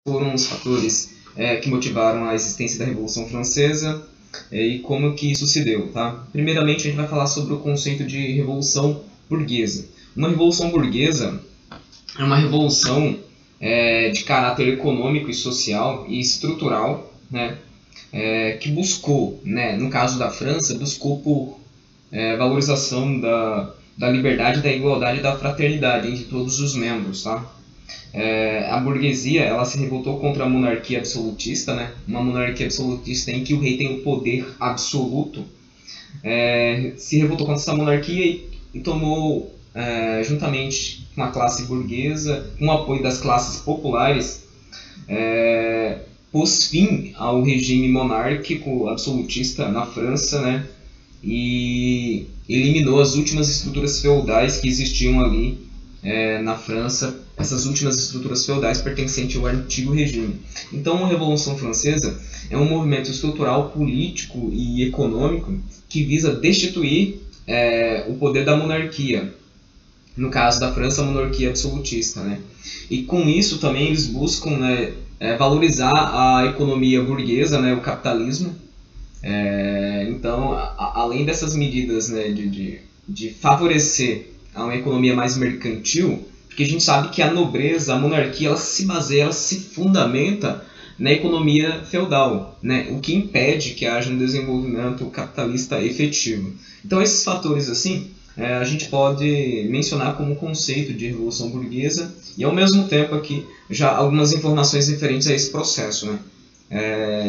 foram os fatores que motivaram a existência da Revolução Francesa e como que isso se deu, tá? Primeiramente, a gente vai falar sobre o conceito de revolução burguesa. Uma revolução burguesa é uma revolução de caráter econômico e social e estrutural, né? Que buscou, né, no caso da França, buscou por valorização da liberdade, da igualdade e da fraternidade entre todos os membros, tá? A burguesia, ela se revoltou contra a monarquia absolutista, né? Uma monarquia absolutista em que o rei tem o poder absoluto, se revoltou contra essa monarquia e tomou, juntamente com a classe burguesa, com o apoio das classes populares, pôs fim ao regime monárquico absolutista na França, né? E eliminou as últimas estruturas feudais que existiam ali na França, essas últimas estruturas feudais pertencentes ao antigo regime. Então, a Revolução Francesa é um movimento estrutural, político e econômico que visa destituir o poder da monarquia. No caso da França, a monarquia absolutista, né? E com isso também eles buscam, né, valorizar a economia burguesa, né, o capitalismo. Então, além dessas medidas, né, de favorecer a uma economia mais mercantil, porque a gente sabe que a nobreza, a monarquia, ela se baseia, ela se fundamenta na economia feudal, né, o que impede que haja um desenvolvimento capitalista efetivo. Então, esses fatores assim, a gente pode mencionar como conceito de revolução burguesa e, ao mesmo tempo, aqui já algumas informações referentes a esse processo, né?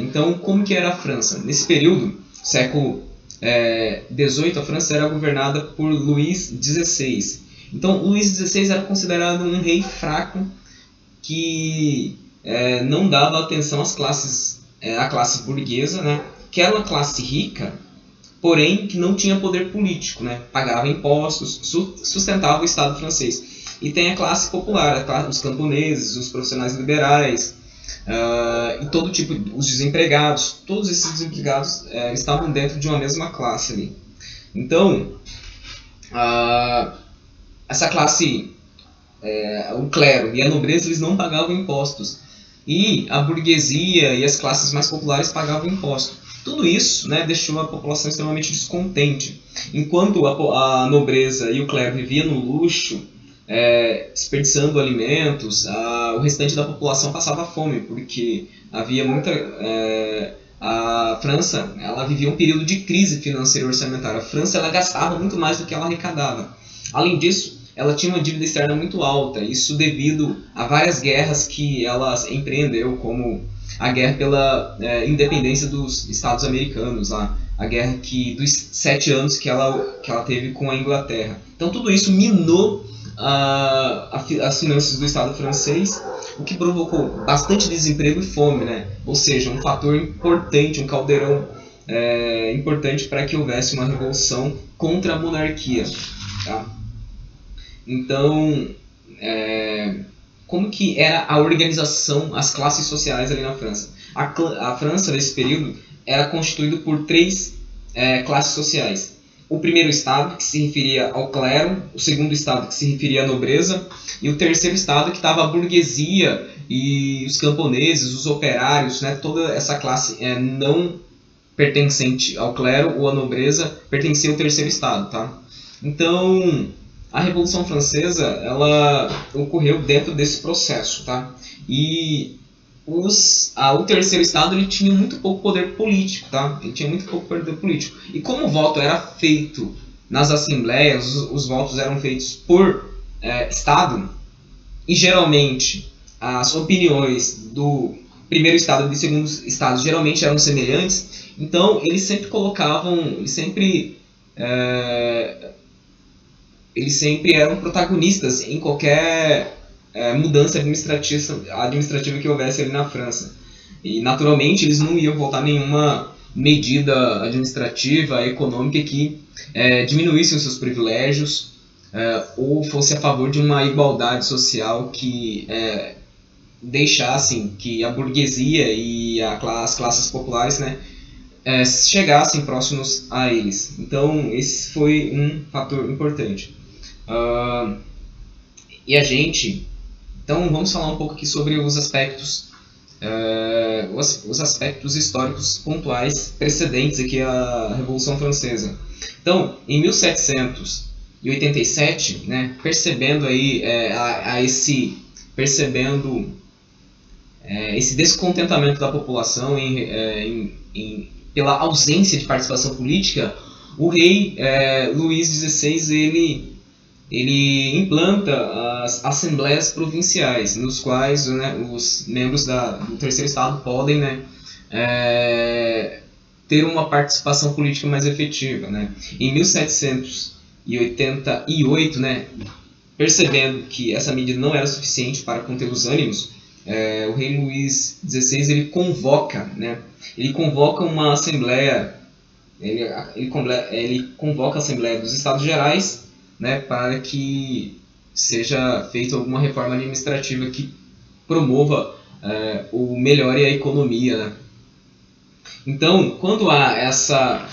Então, como que era a França? Nesse período, século XVIII, a França era governada por Luís XVI. Então, Luís XVI era considerado um rei fraco que não dava atenção às classes, à classe burguesa, né? Que era uma classe rica, porém que não tinha poder político, né? Pagava impostos, sustentava o Estado francês. E tem a classe popular, os camponeses, os profissionais liberais, e todo tipo, os desempregados, todos esses desempregados estavam dentro de uma mesma classe ali. Então, essa classe, o clero e a nobreza, eles não pagavam impostos, e a burguesia e as classes mais populares pagavam impostos. Tudo isso, né, deixou a população extremamente descontente. Enquanto a nobreza e o clero viviam no luxo, desperdiçando alimentos, o restante da população passava fome, porque havia muita... a França, ela vivia um período de crise financeira e orçamentária. A França, ela gastava muito mais do que ela arrecadava. Além disso, ela tinha uma dívida externa muito alta, isso devido a várias guerras que ela empreendeu, como a guerra pela independência dos Estados Americanos, a guerra dos 7 anos que ela teve com a Inglaterra. Então tudo isso minou as finanças do Estado francês, o que provocou bastante desemprego e fome, né? Ou seja, um fator importante, um caldeirão importante para que houvesse uma revolução contra a monarquia, tá? Então, como que era a organização, as classes sociais ali na França? A França, nesse período, era constituída por 3 classes sociais. O primeiro estado, que se referia ao clero, o segundo estado, que se referia à nobreza, e o terceiro estado, que estava a burguesia e os camponeses, os operários, né, toda essa classe não pertencente ao clero ou à nobreza, pertencia ao terceiro estado, tá? Então, a Revolução Francesa, ela ocorreu dentro desse processo, tá? E o terceiro estado, ele tinha muito pouco poder político, tá? Ele tinha muito pouco poder político. E como o voto era feito nas assembleias, os votos eram feitos por estado, e geralmente as opiniões do primeiro estado e do segundo estado geralmente eram semelhantes, então eles sempre eram protagonistas em qualquer mudança administrativa que houvesse ali na França. E, naturalmente, eles não iam votar nenhuma medida administrativa, econômica que diminuísse os seus privilégios ou fosse a favor de uma igualdade social que deixassem que a burguesia e as classes populares, né, chegassem próximos a eles. Então, esse foi um fator importante. Então vamos falar um pouco aqui sobre os aspectos os aspectos históricos pontuais precedentes aqui à Revolução Francesa. Então, em 1787, né, percebendo aí esse descontentamento da população pela ausência de participação política, o rei Luís XVI ele implanta as assembleias provinciais, nos quais, né, os membros do terceiro estado podem, né, ter uma participação política mais efetiva, né. Em 1788, né, percebendo que essa medida não era suficiente para conter os ânimos, o rei Luís XVI ele convoca uma assembleia, ele convoca a Assembleia dos Estados Gerais, né, para que seja feita alguma reforma administrativa que promova o melhore a economia, né. Então, quando há essa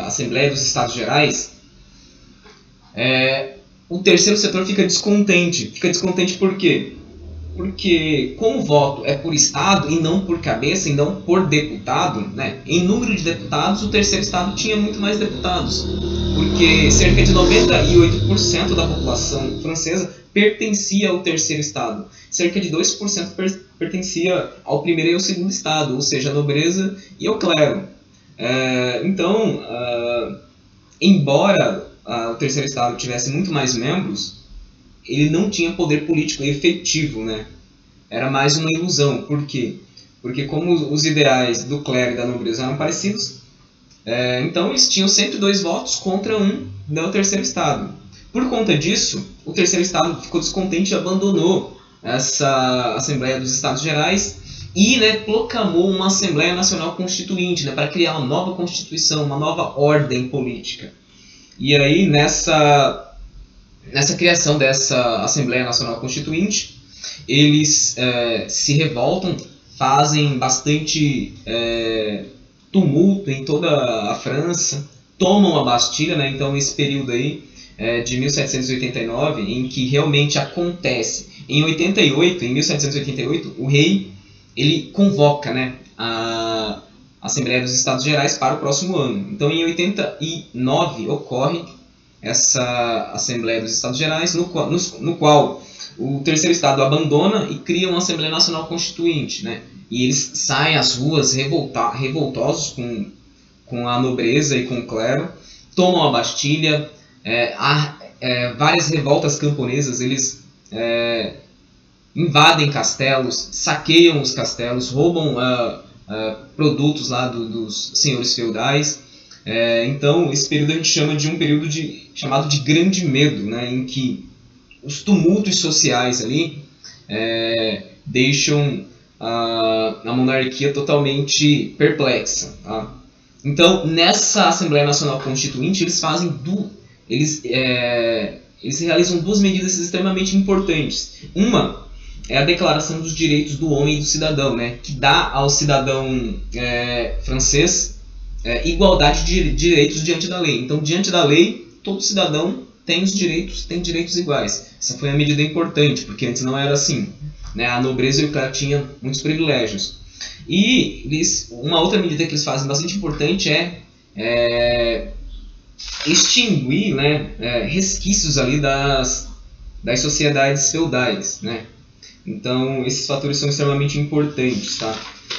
Assembleia dos Estados Gerais, o terceiro setor fica descontente. Por quê? Porque como o voto é por estado e não por cabeça, e não por deputado, né, em número de deputados, o terceiro estado tinha muito mais deputados. Porque cerca de 98% da população francesa pertencia ao terceiro estado. Cerca de 2% pertencia ao primeiro e ao segundo estado, ou seja, a nobreza e ao clero. Então, embora o terceiro estado tivesse muito mais membros, ele não tinha poder político efetivo, né? Era mais uma ilusão. Por quê? Porque como os ideais do clero e da nobreza eram parecidos, então eles tinham sempre 2 votos contra um do terceiro estado. Por conta disso, o terceiro estado ficou descontente e abandonou essa Assembleia dos Estados Gerais e, né, proclamou uma Assembleia Nacional Constituinte, né, para criar uma nova Constituição, uma nova ordem política. E aí, nessa criação dessa Assembleia Nacional Constituinte, eles se revoltam, fazem bastante tumulto em toda a França, tomam a Bastilha, né? Então esse período aí de 1789, em que realmente acontece. Em 1788, o rei ele convoca, né, a Assembleia dos Estados Gerais para o próximo ano. Então em 89 ocorre essa Assembleia dos Estados Gerais, no qual o terceiro estado abandona e cria uma Assembleia Nacional Constituinte, né? E eles saem às ruas revoltosos com a nobreza e com o clero, tomam a Bastilha, há várias revoltas camponesas, eles invadem castelos, saqueiam os castelos, roubam produtos lá dos senhores feudais. Então, esse período a gente chama de um período chamado de Grande Medo, né, em que os tumultos sociais ali deixam a monarquia totalmente perplexa. Tá? Então, nessa Assembleia Nacional Constituinte, eles realizam 2 medidas extremamente importantes. Uma é a Declaração dos Direitos do Homem e do Cidadão, né, que dá ao cidadão francês igualdade de direitos diante da lei. Então, diante da lei, todo cidadão tem direitos iguais. Essa foi uma medida importante, porque antes não era assim, né? A nobreza e o clero tinham muitos privilégios. E uma outra medida que eles fazem bastante importante é extinguir, né, resquícios ali das sociedades feudais, né? Então, esses fatores são extremamente importantes, tá?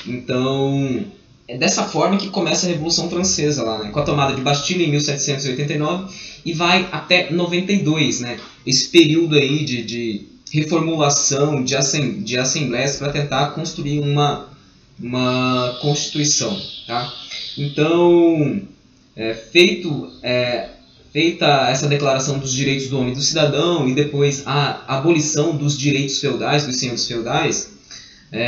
Então, é dessa forma que começa a Revolução Francesa, lá, né? Com a tomada de Bastilha em 1789 e vai até 92, né? Esse período aí de reformulação, de assembleias para tentar construir uma Constituição, tá? Então, feita essa declaração dos direitos do homem e do cidadão e depois a abolição dos direitos feudais, dos senhores feudais,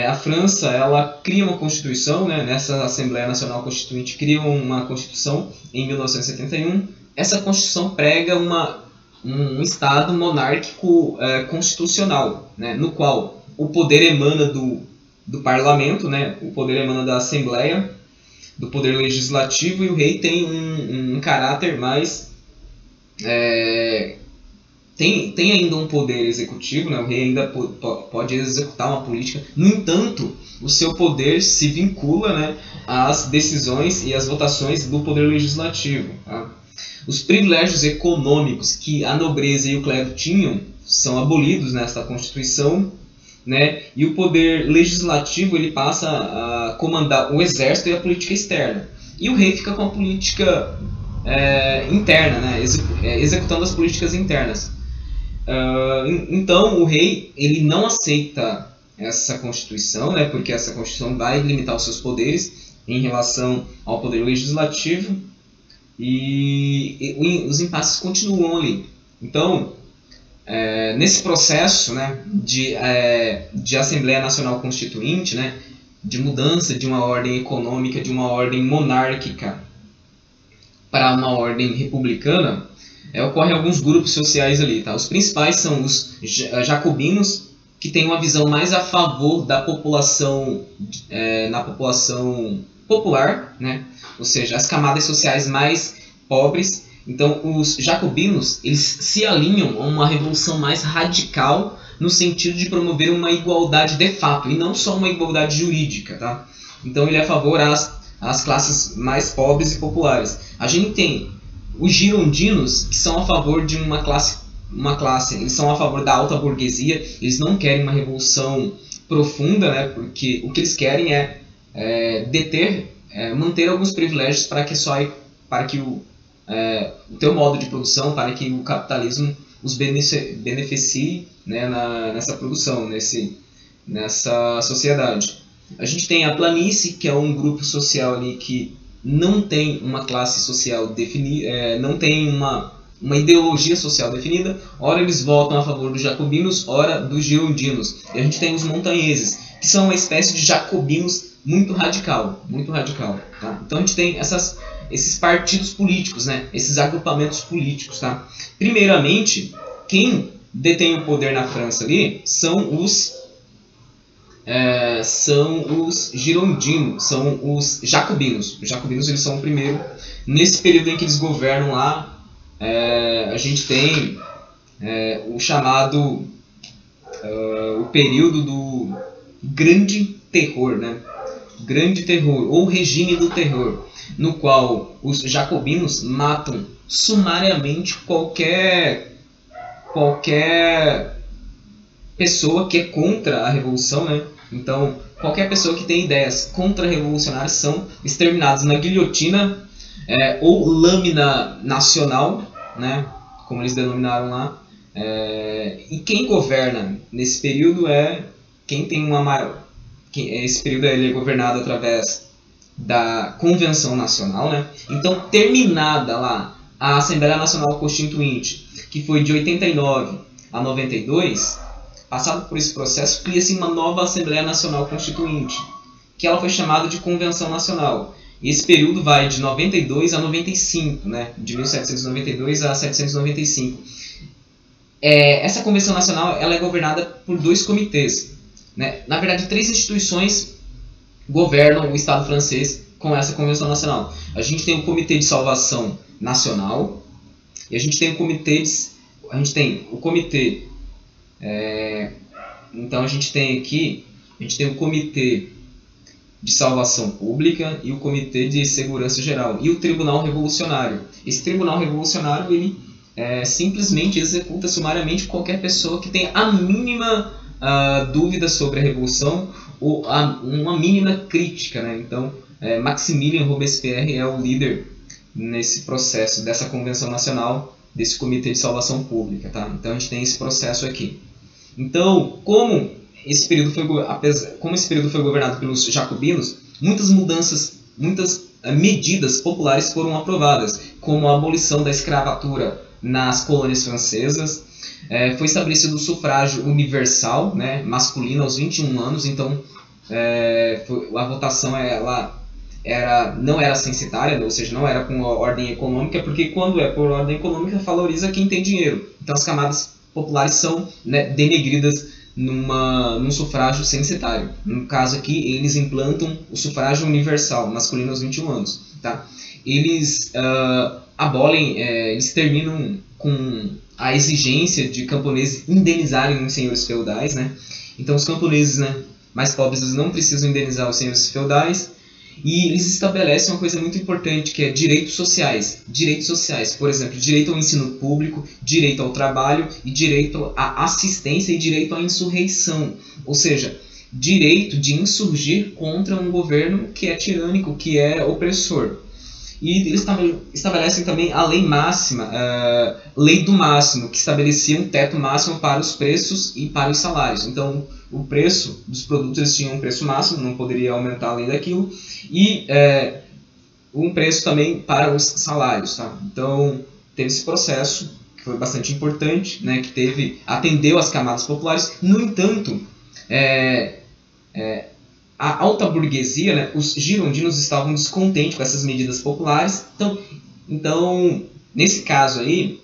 a França ela cria uma Constituição, né, nessa Assembleia Nacional Constituinte cria uma Constituição em 1971. Essa Constituição prega um Estado monárquico constitucional, né, no qual o poder emana do Parlamento, né, o poder emana da Assembleia, do poder legislativo, e o rei tem um caráter mais tem ainda um poder executivo, né? O rei ainda pode executar uma política. No entanto, o seu poder se vincula, né, às decisões e às votações do poder legislativo. Tá? Os privilégios econômicos que a nobreza e o clero tinham são abolidos nesta Constituição, né? E o poder legislativo ele passa a comandar o exército e a política externa. E o rei fica com a política interna, né? Executando as políticas internas. Então o rei ele não aceita essa Constituição, né? Porque essa Constituição vai limitar os seus poderes em relação ao poder legislativo, e os impasses continuam ali. Então, nesse processo, né, de Assembleia Nacional Constituinte, né, de mudança de uma ordem econômica, de uma ordem monárquica para uma ordem republicana, ocorrem alguns grupos sociais ali. Tá? Os principais são os jacobinos, que têm uma visão mais a favor da população, na população popular, né? Ou seja, as camadas sociais mais pobres. Então, os jacobinos eles se alinham a uma revolução mais radical no sentido de promover uma igualdade de fato e não só uma igualdade jurídica. Tá? Então, ele é a favor às classes mais pobres e populares. A gente tem os girondinos, que são a favor de uma classe, eles são a favor da alta burguesia, eles não querem uma revolução profunda, né? Porque o que eles querem é manter alguns privilégios para que o teu modo de produção, para que o capitalismo os beneficie, né, nessa produção, nessa sociedade. A gente tem a planície, que é um grupo social ali que não tem uma classe social definida, não tem uma ideologia social definida. Ora eles votam a favor dos jacobinos, ora dos girondinos. E a gente tem os montanheses, que são uma espécie de jacobinos muito radical. Tá? Então a gente tem esses partidos políticos, né? Esses agrupamentos políticos. Tá? Primeiramente, quem detém o poder na França ali são os girondinos, são os jacobinos. Os jacobinos eles são o primeiro. Nesse período em que eles governam lá, a gente tem o chamado o período do Grande Terror, né? Grande Terror, ou regime do terror, no qual os jacobinos matam sumariamente qualquer pessoa que é contra a revolução, né? Então, qualquer pessoa que tem ideias contra-revolucionárias são exterminadas na guilhotina ou lâmina nacional, né? Como eles denominaram lá. E quem governa nesse período esse período ele é governado através da Convenção Nacional, né? Então, terminada lá a Assembleia Nacional Constituinte, que foi de 89 a 92, passado por esse processo, cria-se uma nova Assembleia Nacional Constituinte, que ela foi chamada de Convenção Nacional. E esse período vai de 92 a 95, né? De 1792 a 795. Essa Convenção Nacional ela é governada por 2 comitês. Né? Na verdade, 3 instituições governam o Estado francês com essa Convenção Nacional. A gente tem o Comitê de Salvação Nacional e a gente tem o Comitê então a gente tem o Comitê de Salvação Pública e o Comitê de Segurança Geral e o Tribunal Revolucionário. Esse Tribunal Revolucionário ele simplesmente executa sumariamente qualquer pessoa que tenha a mínima dúvida sobre a revolução ou uma mínima crítica, né? Então, Maximilien Robespierre é o líder nesse processo dessa Convenção Nacional, desse Comitê de Salvação Pública. Tá? Então, a gente tem esse processo aqui. Então, como esse período foi governado pelos jacobinos, muitas medidas populares foram aprovadas, como a abolição da escravatura nas colônias francesas. Foi estabelecido o sufrágio universal, né, masculino aos 21 anos, então a votação não era censitária, ou seja, não era com ordem econômica, porque quando é por ordem econômica valoriza quem tem dinheiro. Então as camadas populares são, né, denegridas num sufrágio censitário. No caso aqui, eles implantam o sufrágio universal, masculino aos 21 anos. Tá? Eles abolem, eles terminam com a exigência de camponeses indenizarem os senhores feudais, né? Então os camponeses, né, mais pobres, eles não precisam indenizar os senhores feudais, e eles estabelecem uma coisa muito importante, que é direitos sociais. Direitos sociais, por exemplo, direito ao ensino público, direito ao trabalho, e direito à assistência e direito à insurreição. Ou seja, direito de insurgir contra um governo que é tirânico, que é opressor. E eles estabelecem também a lei máxima, lei do máximo, que estabelecia um teto máximo para os preços e para os salários. Então, o preço dos produtos, eles tinham um preço máximo, não poderia aumentar além daquilo, e um preço também para os salários. Tá? Então, teve esse processo, que foi bastante importante, né, que atendeu às camadas populares. No entanto, a alta burguesia, né, os girondinos estavam descontentes com essas medidas populares. Então nesse caso aí,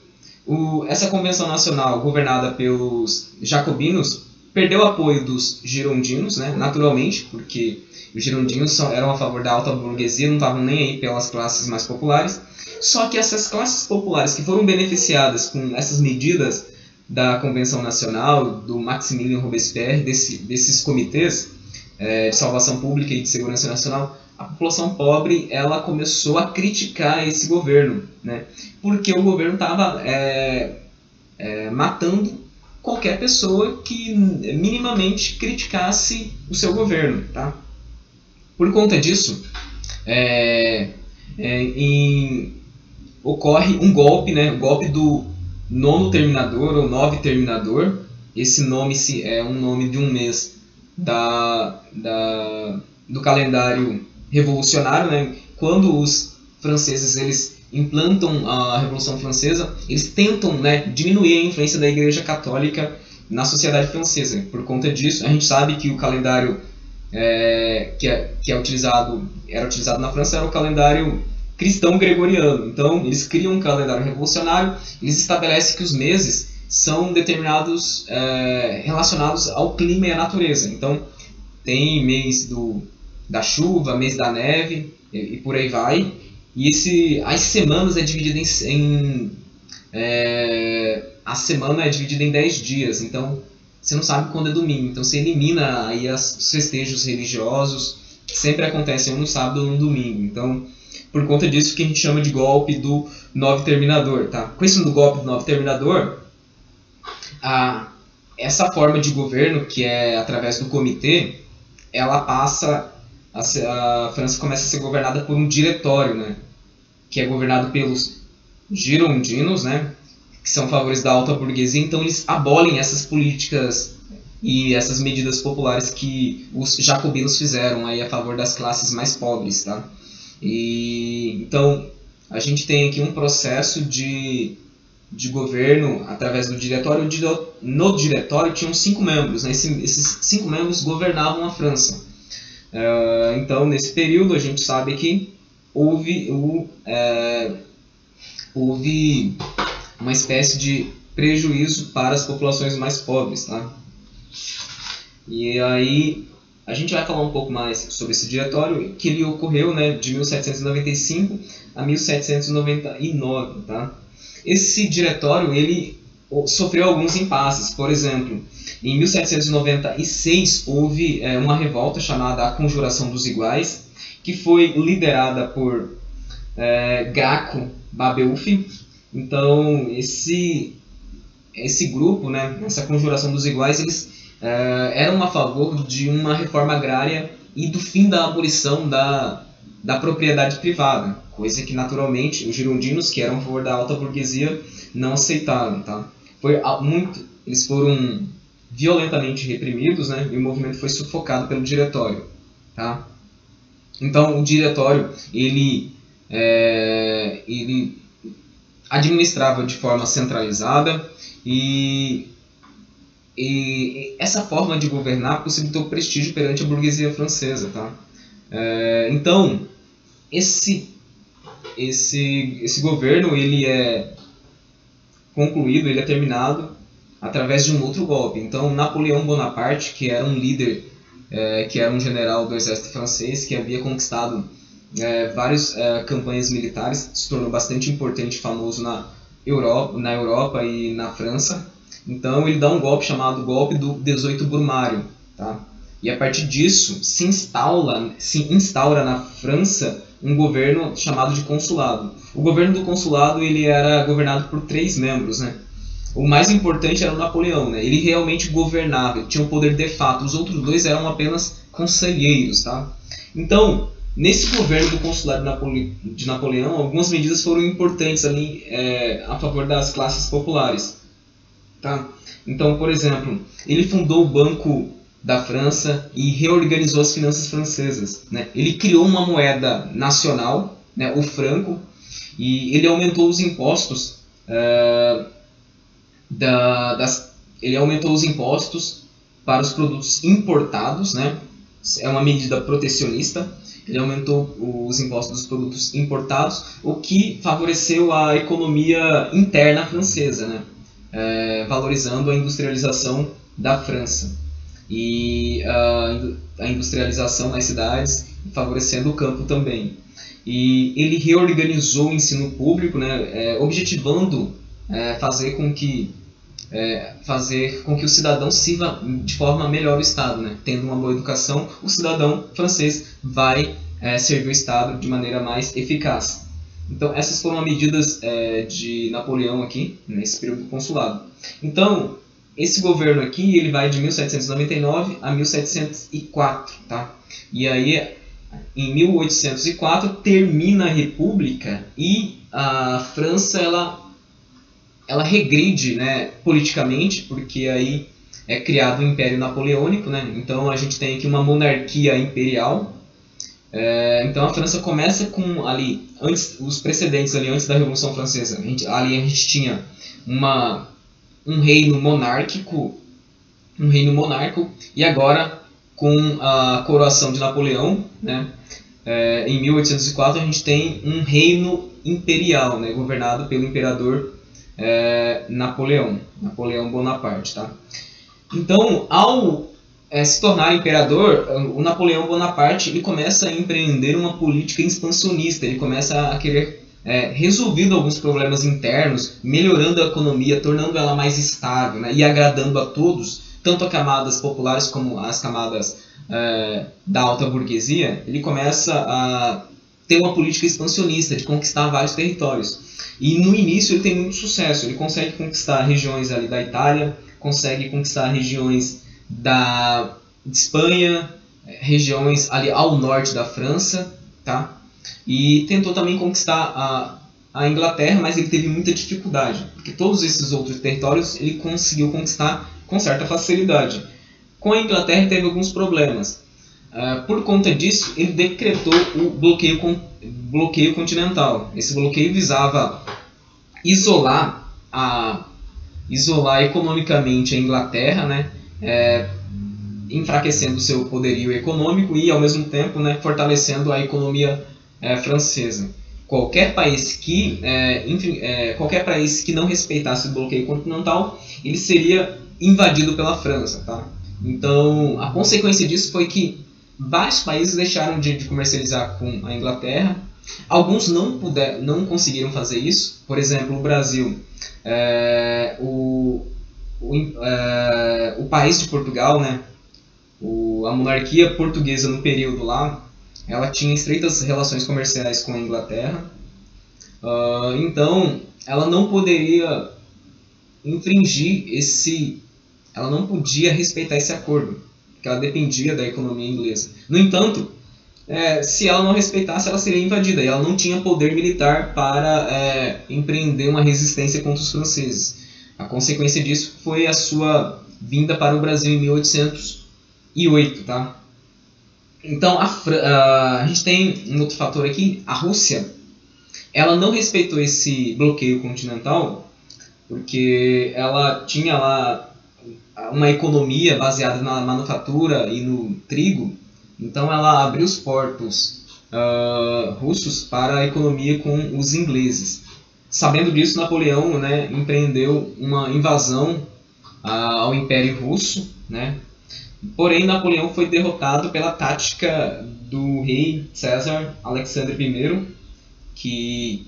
essa convenção nacional governada pelos jacobinos perdeu o apoio dos girondinos, né, naturalmente, porque os girondinos eram a favor da alta burguesia, não estavam nem aí pelas classes mais populares. Só que essas classes populares que foram beneficiadas com essas medidas da Convenção Nacional, do Maximilien Robespierre, desses comitês de salvação pública e de segurança nacional, a população pobre ela começou a criticar esse governo, né? Porque o governo estava matando qualquer pessoa que minimamente criticasse o seu governo. Tá? Por conta disso, ocorre um golpe, né? O golpe do nono terminador ou 9 terminador. Esse nome é um nome de um mês do calendário revolucionário, né? Quando os franceses eles implantam a Revolução Francesa, eles tentam, né, diminuir a influência da Igreja Católica na sociedade francesa. Por conta disso, a gente sabe que o calendário era utilizado na França era o calendário cristão gregoriano. Então, eles criam um calendário revolucionário, eles estabelecem que os meses são determinados, relacionados ao clima e à natureza. Então, tem mês da chuva, mês da neve, e por aí vai. E as semanas é dividida a semana é dividida em 10 dias. Então, você não sabe quando é domingo. Então, você elimina aí os festejos religiosos, que sempre acontecem no sábado ou no domingo. Então, por conta disso que a gente chama de golpe do 9 terminador. Tá? Com isso do golpe do 9 terminador, essa forma de governo, que é através do comitê, ela passa, a França começa a ser governada por um diretório, né, que é governado pelos girondinos, né, que são favores da alta burguesia. Então eles abolem essas políticas e essas medidas populares que os jacobinos fizeram aí a favor das classes mais pobres. Tá? Então a gente tem aqui um processo de governo através do diretório. No diretório tinham 5 membros, né? Esses 5 membros governavam a França. Então, nesse período, a gente sabe que houve uma espécie de prejuízo para as populações mais pobres. Tá? E aí, a gente vai falar um pouco mais sobre esse diretório, que ele ocorreu, né, de 1795 a 1799. Tá? Esse diretório ele sofreu alguns impasses. Por exemplo, em 1796 houve uma revolta chamada a Conjuração dos Iguais, que foi liderada por Graco Babeuf. Então, esse grupo, né, essa Conjuração dos Iguais, eles eram a favor de uma reforma agrária e do fim da abolição da propriedade privada, coisa que naturalmente os girondinos, que eram a favor da alta burguesia, não aceitaram. Tá? Eles foram violentamente reprimidos, né, e o movimento foi sufocado pelo diretório. Tá? Então o diretório ele administrava de forma centralizada, e essa forma de governar possibilitou prestígio perante a burguesia francesa. Tá? Então esse governo ele é concluído, ele é terminado através de um outro golpe. Então Napoleão Bonaparte, que era um líder, que era um general do exército francês, que havia conquistado várias campanhas militares, se tornou bastante importante e famoso na Europa e na França. Então ele dá um golpe chamado golpe do 18 Brumário, tá? E a partir disso se instaura na França um governo chamado de consulado. O governo do consulado ele era governado por 3 membros, né? O mais importante era o Napoleão, né? Ele realmente governava, tinha o poder de fato. Os outros 2 eram apenas conselheiros, tá? Então, nesse governo do consulado de Napoleão, algumas medidas foram importantes ali a favor das classes populares, tá? Então, por exemplo, ele fundou o Banco da França e reorganizou as finanças francesas, né? Ele criou uma moeda nacional, né, o franco, e ele aumentou os impostos ele aumentou os impostos para os produtos importados, né? É uma medida protecionista. Ele aumentou os impostos dos produtos importados, o que favoreceu a economia interna francesa, né? Valorizando a industrialização da França e a industrialização nas cidades, favorecendo o campo também. E ele reorganizou o ensino público, né? Objetivando fazer com que o cidadão sirva de forma melhor o Estado, né? Tendo uma boa educação, o cidadão francês vai servir o Estado de maneira mais eficaz. Então, essas foram as medidas de Napoleão aqui, nesse período do consulado. Então, esse governo aqui ele vai de 1799 a 1704, tá? E aí, em 1804, termina a República e a França ela regride, né, politicamente, porque aí é criado o Império Napoleônico, né? Então a gente tem aqui uma monarquia imperial. Então a França começa com ali os precedentes ali antes da Revolução Francesa. A gente tinha um reino monárquico, e agora com a coroação de Napoleão, né? Em 1804 a gente tem um reino imperial, né, governado pelo imperador Napoleão Bonaparte, tá? Então, ao se tornar imperador, o Napoleão Bonaparte ele começa a empreender uma política expansionista. Ele começa a querer resolver alguns problemas internos, melhorando a economia, tornando ela mais estável, né, e agradando a todos, tanto as camadas populares como as camadas da alta burguesia. Ele começa a ter uma política expansionista de conquistar vários territórios. E no início ele tem muito sucesso. Ele consegue conquistar regiões ali da Itália, consegue conquistar regiões de Espanha, regiões ali ao norte da França, tá? E tentou também conquistar a Inglaterra, mas ele teve muita dificuldade, porque todos esses outros territórios ele conseguiu conquistar com certa facilidade. Com a Inglaterra ele teve alguns problemas. Por conta disso, ele decretou o bloqueio continental. Esse bloqueio visava isolar economicamente a Inglaterra, né? Enfraquecendo seu poderio econômico e, ao mesmo tempo, né, fortalecendo a economia francesa. Qualquer país que não respeitasse o bloqueio continental, ele seria invadido pela França, tá? Então, a consequência disso foi que vários países deixaram de comercializar com a Inglaterra. Alguns não conseguiram fazer isso. Por exemplo, o Brasil. O país de Portugal, né? A monarquia portuguesa no período lá, ela tinha estreitas relações comerciais com a Inglaterra. Então, ela não poderia ela não podia respeitar esse acordo, porque ela dependia da economia inglesa. No entanto, se ela não respeitasse, ela seria invadida, e ela não tinha poder militar para empreender uma resistência contra os franceses. A consequência disso foi a sua vinda para o Brasil em 1808, tá? Então, a gente tem um outro fator aqui. A Rússia, ela não respeitou esse bloqueio continental, porque ela tinha lá uma economia baseada na manufatura e no trigo. Então ela abriu os portos russos para a economia com os ingleses. Sabendo disso, Napoleão, né, empreendeu uma invasão ao Império Russo, né? Porém, Napoleão foi derrotado pela tática do rei César Alexandre I, que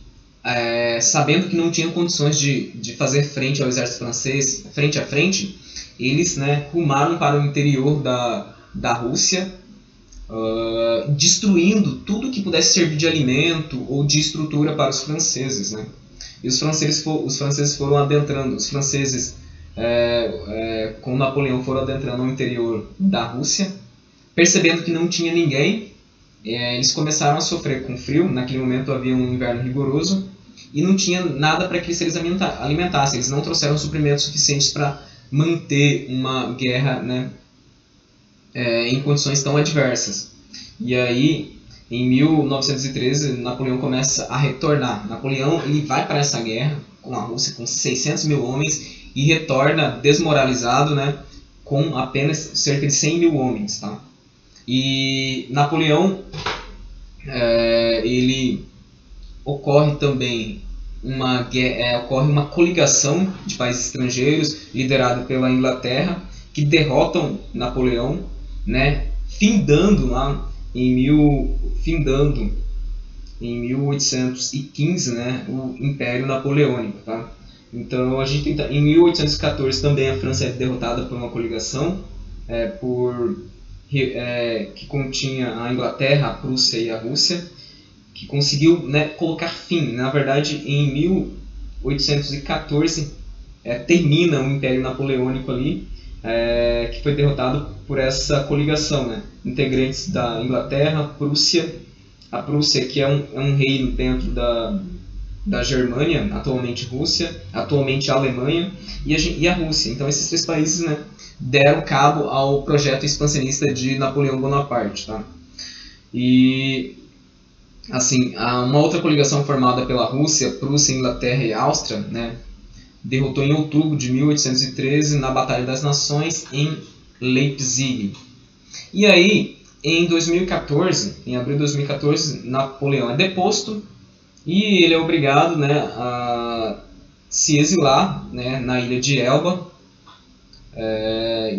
sabendo que não tinham condições de fazer frente ao exército francês, frente a frente, eles, né, rumaram para o interior da Rússia, destruindo tudo que pudesse servir de alimento ou de estrutura para os franceses, né? E os franceses foram adentrando, os franceses com Napoleão foram adentrando no interior da Rússia, percebendo que não tinha ninguém, eles começaram a sofrer com frio. Naquele momento havia um inverno rigoroso e não tinha nada para que eles alimentassem. Eles não trouxeram suprimentos suficientes para manter uma guerra, né, em condições tão adversas. E aí, em 1913, Napoleão começa a retornar. Napoleão ele vai para essa guerra com a Rússia com 600 mil homens e retorna desmoralizado, né, com apenas cerca de 100 mil homens. Tá? E Napoleão, ele ocorre também ocorre uma coligação de países estrangeiros liderada pela Inglaterra que derrotam Napoleão, né, findando em 1815, né, o Império Napoleônico. Tá? Então a gente em 1814 também a França é derrotada por uma coligação que continha a Inglaterra, a Prússia e a Rússia, que conseguiu, né, colocar fim. Na verdade, em 1814 termina o Império Napoleônico ali, que foi derrotado por essa coligação, né? Integrantes da Inglaterra, Prússia, a Prússia que é um reino dentro da Germânia, atualmente Rússia, atualmente Alemanha, e a Rússia. Então esses três países, né, deram cabo ao projeto expansionista de Napoleão Bonaparte. Tá? E assim, uma outra coligação formada pela Rússia, Prússia, Inglaterra e Áustria, né, derrotou em outubro de 1813 na Batalha das Nações em Leipzig. E aí, em 2014, em abril de 2014, Napoleão é deposto e ele é obrigado, né, a se exilar, né, na ilha de Elba,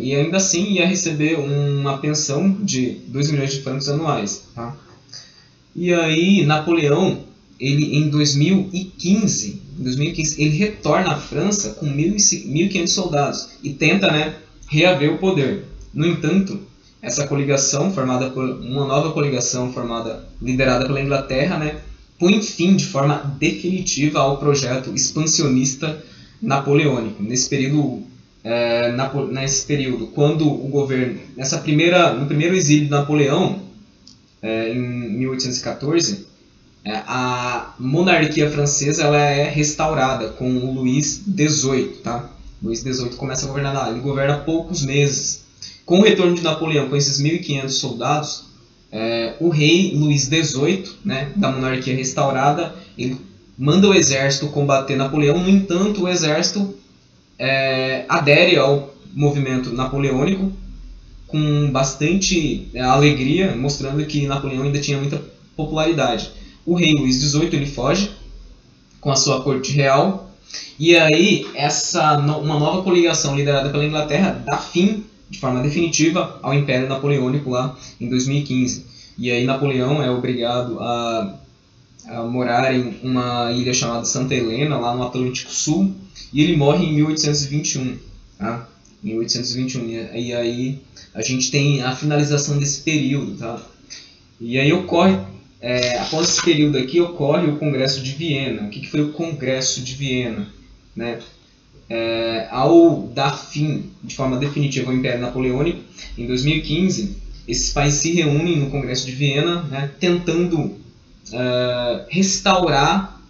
e ainda assim ia receber uma pensão de 2 milhões de francos anuais. Tá? E aí Napoleão, ele em 2015 ele retorna à França com 1.500 soldados e tenta, né, reaver o poder. No entanto, essa coligação formada por uma nova coligação liderada pela Inglaterra, né, põe fim de forma definitiva ao projeto expansionista napoleônico. Nesse período, quando o governo, no primeiro exílio de Napoleão, em 1814, a monarquia francesa ela é restaurada com o Luís XVIII. Tá? Luís XVIII começa a governar lá, ele governa poucos meses. Com o retorno de Napoleão, com esses 1.500 soldados, o rei Luís XVIII, né, da monarquia restaurada, ele manda o exército combater Napoleão. No entanto, o exército adere ao movimento napoleônico com bastante alegria, mostrando que Napoleão ainda tinha muita popularidade. O rei Luís XVIII ele foge com a sua corte real, e aí uma nova coligação liderada pela Inglaterra dá fim de forma definitiva ao Império Napoleônico lá em 2015. E aí Napoleão é obrigado a morar em uma ilha chamada Santa Helena, lá no Atlântico Sul, e ele morre em 1821. Tá? Em 1821. E aí a gente tem a finalização desse período. Tá? E aí após esse período aqui, ocorre o Congresso de Viena. O que foi o Congresso de Viena? Né? Ao dar fim de forma definitiva ao Império Napoleônico, em 2015, esses países se reúnem no Congresso de Viena, né, tentando restaurar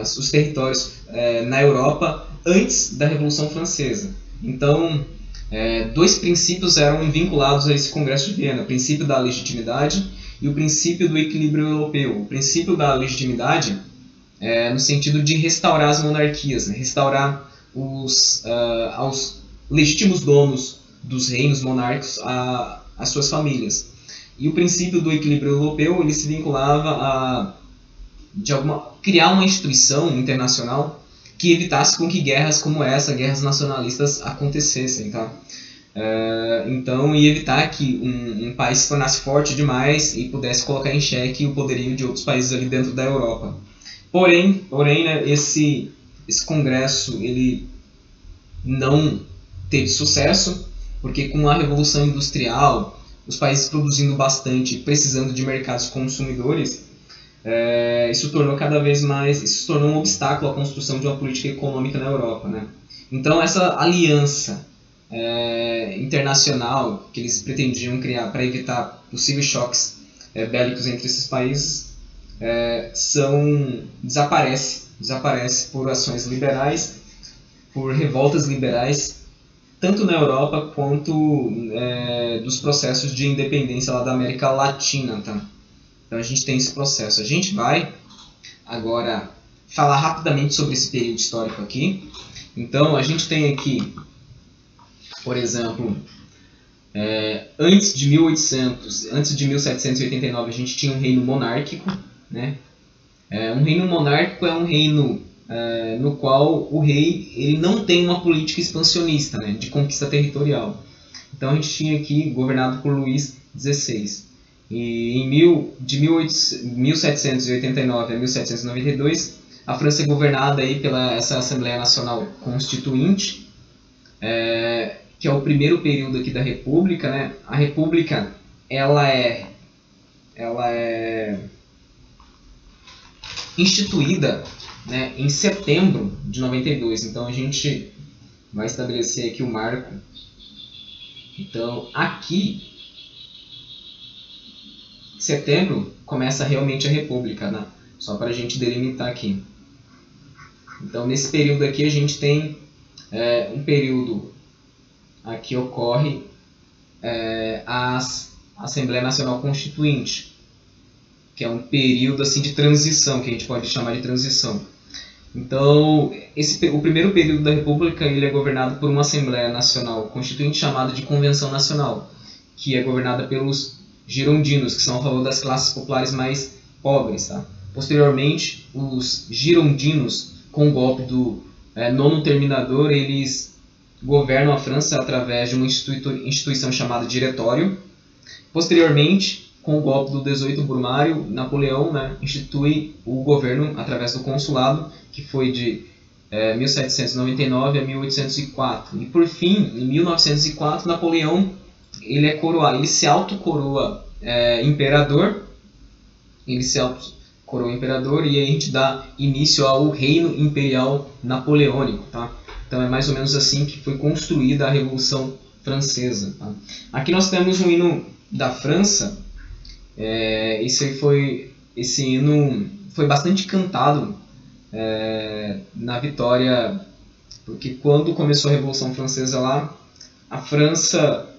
os territórios na Europa antes da Revolução Francesa. Então, dois princípios eram vinculados a esse Congresso de Viena: o princípio da legitimidade e o princípio do equilíbrio europeu. O princípio da legitimidade no sentido de restaurar as monarquias, né? Restaurar aos legítimos donos dos reinos monárquicos as suas famílias. E o princípio do equilíbrio europeu ele se vinculava a criar uma instituição internacional que evitasse com que guerras como essa, guerras nacionalistas, acontecessem. Tá? Então, e evitar que um país se tornasse forte demais e pudesse colocar em xeque o poderio de outros países ali dentro da Europa. Porém, né, esse congresso ele não teve sucesso, porque com a Revolução Industrial, os países produzindo bastante, precisando de mercados consumidores, isso tornou cada vez mais, isso se tornou um obstáculo à construção de uma política econômica na Europa, né? Então essa aliança internacional que eles pretendiam criar para evitar possíveis choques bélicos entre esses países desaparece por ações liberais, por revoltas liberais, tanto na Europa quanto dos processos de independência lá da América Latina, tá? Então a gente tem esse processo. A gente vai agora falar rapidamente sobre esse período histórico aqui. Então a gente tem aqui, por exemplo, antes de 1789 a gente tinha um reino monárquico, né? Um reino monárquico é um reino no qual o rei ele não tem uma política expansionista, né, de conquista territorial. Então a gente tinha aqui governado por Luís XVI. E de 1789 a 1792 a França é governada aí pela essa Assembleia Nacional Constituinte, que é o primeiro período aqui da República, né? A República ela é instituída, né, em setembro de 92. Então a gente vai estabelecer aqui o marco. Então aqui, em setembro, começa realmente a República, né? Só para a gente delimitar aqui. Então nesse período aqui a gente tem um período, aqui ocorre a Assembleia Nacional Constituinte, que é um período assim de transição, que a gente pode chamar de transição. Então, o primeiro período da República ele é governado por uma Assembleia Nacional Constituinte chamada de Convenção Nacional, que é governada pelos girondinos, que são a favor das classes populares mais pobres. Tá? Posteriormente, os girondinos, com o golpe do nono terminador, eles governam a França através de uma instituição chamada Diretório. Posteriormente, com o golpe do 18 Brumário, Napoleão, né, institui o governo através do consulado, que foi de 1799 a 1804. E por fim, em 1904, Napoleão ele é coroado, ele se autocoroa imperador, e aí a gente dá início ao Reino Imperial Napoleônico, tá? Então é mais ou menos assim que foi construída a Revolução Francesa. Tá? Aqui nós temos um hino da França. Esse hino foi bastante cantado na Vitória, porque quando começou a Revolução Francesa lá, a França,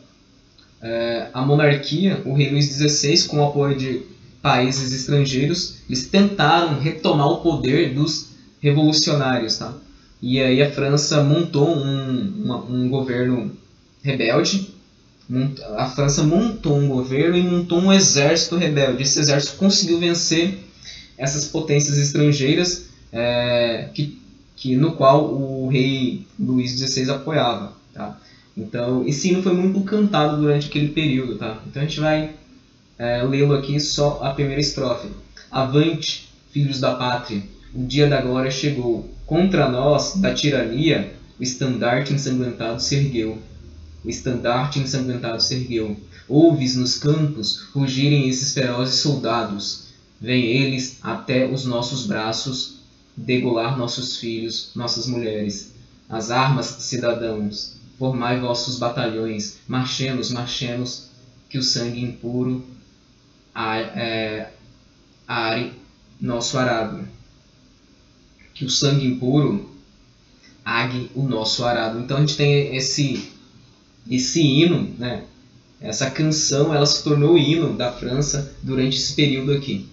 a monarquia, o rei Luís XVI, com o apoio de países estrangeiros, eles tentaram retomar o poder dos revolucionários, tá? E aí a França montou um governo rebelde. A França montou um governo e montou um exército rebelde. Esse exército conseguiu vencer essas potências estrangeiras no qual o rei Luís XVI apoiava. Tá? Então, esse hino foi muito cantado durante aquele período. Tá? Então, a gente vai lê-lo aqui só a primeira estrofe. Avante, filhos da pátria, o dia da glória chegou. Contra nós, da tirania, o estandarte ensanguentado se ergueu. O estandarte ensanguentado se ergueu. Ouves nos campos rugirem esses ferozes soldados. Vêm eles até os nossos braços degolar nossos filhos, nossas mulheres. As armas, cidadãos, formai vossos batalhões. Marchemos, marchemos, que o sangue impuro are nosso arado. Que o sangue impuro ague o nosso arado. Então a gente tem esse hino, né? Essa canção, ela se tornou o hino da França durante esse período aqui.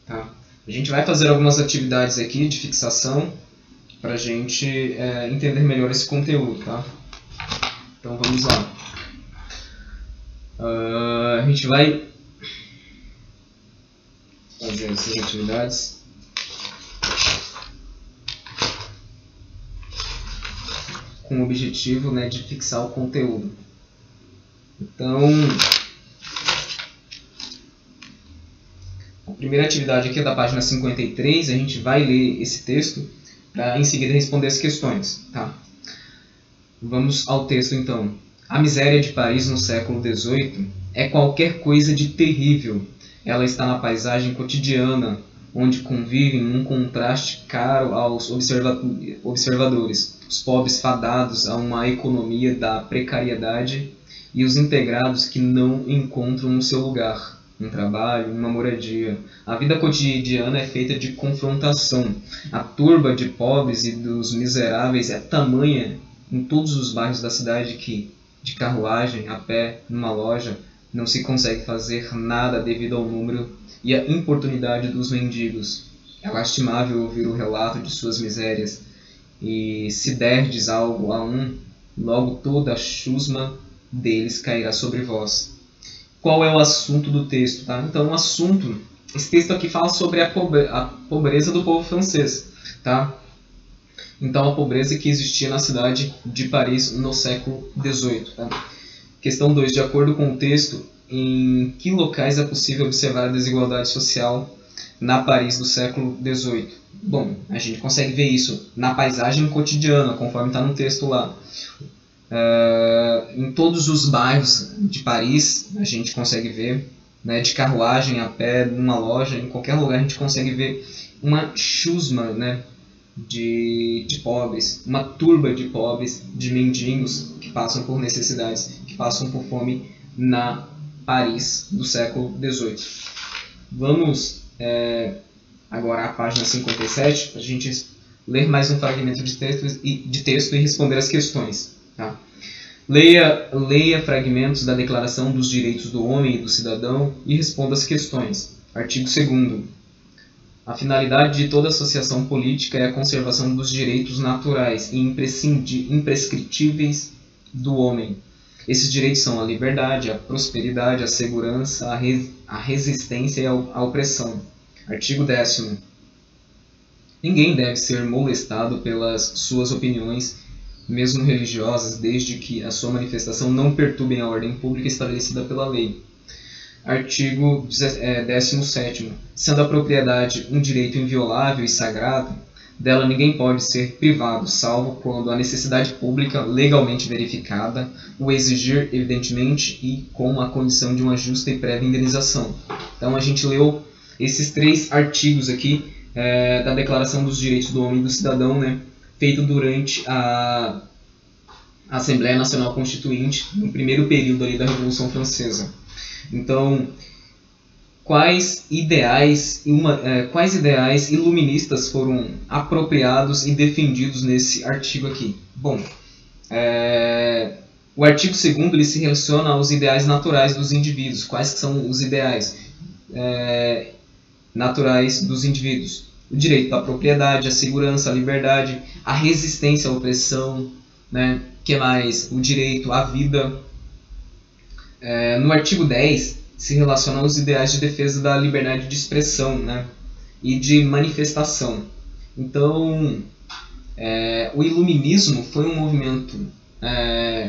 Tá? A gente vai fazer algumas atividades aqui de fixação para a gente entender melhor esse conteúdo. Tá? Então vamos lá. A gente vai fazer essas atividades. com o objetivo, né, de fixar o conteúdo. Então, a primeira atividade aqui é da página 53, a gente vai ler esse texto para em seguida responder as questões. Tá? Vamos ao texto então. A miséria de Paris no século XVIII é qualquer coisa de terrível. Ela está na paisagem cotidiana, onde convivem um contraste caro aos observadores, os pobres fadados a uma economia da precariedade e os integrados que não encontram o seu lugar, um trabalho, uma moradia. A vida cotidiana é feita de confrontação. A turba de pobres e dos miseráveis é tamanha em todos os bairros da cidade que, de carruagem, a pé, numa loja, não se consegue fazer nada devido ao número e à importunidade dos mendigos. É lastimável ouvir o relato de suas misérias, e se derdes algo a um, logo toda a chusma deles cairá sobre vós. Qual é o assunto do texto? Tá? Então, o assunto, esse texto aqui fala sobre a pobreza do povo francês. Tá? Então, a pobreza que existia na cidade de Paris no século XVIII. Tá? Questão 2. De acordo com o texto, em que locais é possível observar a desigualdade social na Paris do século XVIII? Bom, a gente consegue ver isso na paisagem cotidiana, conforme está no texto lá. Em todos os bairros de Paris, a gente consegue ver, né, de carruagem, a pé, numa loja, em qualquer lugar a gente consegue ver uma chusma, né, de pobres, uma turba de pobres, de mendigos que passam por necessidades, que passam por fome na Paris do século XVIII. Vamos agora à página 57 para a gente ler mais um fragmento de texto e responder as questões. Tá? Leia fragmentos da Declaração dos Direitos do Homem e do Cidadão e responda as questões. Artigo 2º. A finalidade de toda associação política é a conservação dos direitos naturais e imprescritíveis do homem. Esses direitos são a liberdade, a prosperidade, a segurança, a resistência e a opressão. Artigo 10º. Ninguém deve ser molestado pelas suas opiniões, mesmo religiosas, desde que a sua manifestação não perturbe a ordem pública estabelecida pela lei. Artigo 17º. Sendo a propriedade um direito inviolável e sagrado, dela ninguém pode ser privado, salvo quando a necessidade pública, legalmente verificada, o exigir evidentemente e com a condição de uma justa e prévia indenização. Então a gente leu esses 3 artigos aqui da Declaração dos Direitos do Homem e do Cidadão, né, feito durante a Assembleia Nacional Constituinte, no primeiro período ali da Revolução Francesa. Então, quais ideais iluministas foram apropriados e defendidos nesse artigo aqui? Bom, o artigo 2º ele se relaciona aos ideais naturais dos indivíduos. Quais são os ideais naturais dos indivíduos? O direito à propriedade, a segurança, a liberdade, a resistência à opressão, né? Que mais? O direito à vida. No artigo 10 se relaciona aos ideais de defesa da liberdade de expressão, né, e de manifestação. Então, o iluminismo foi um movimento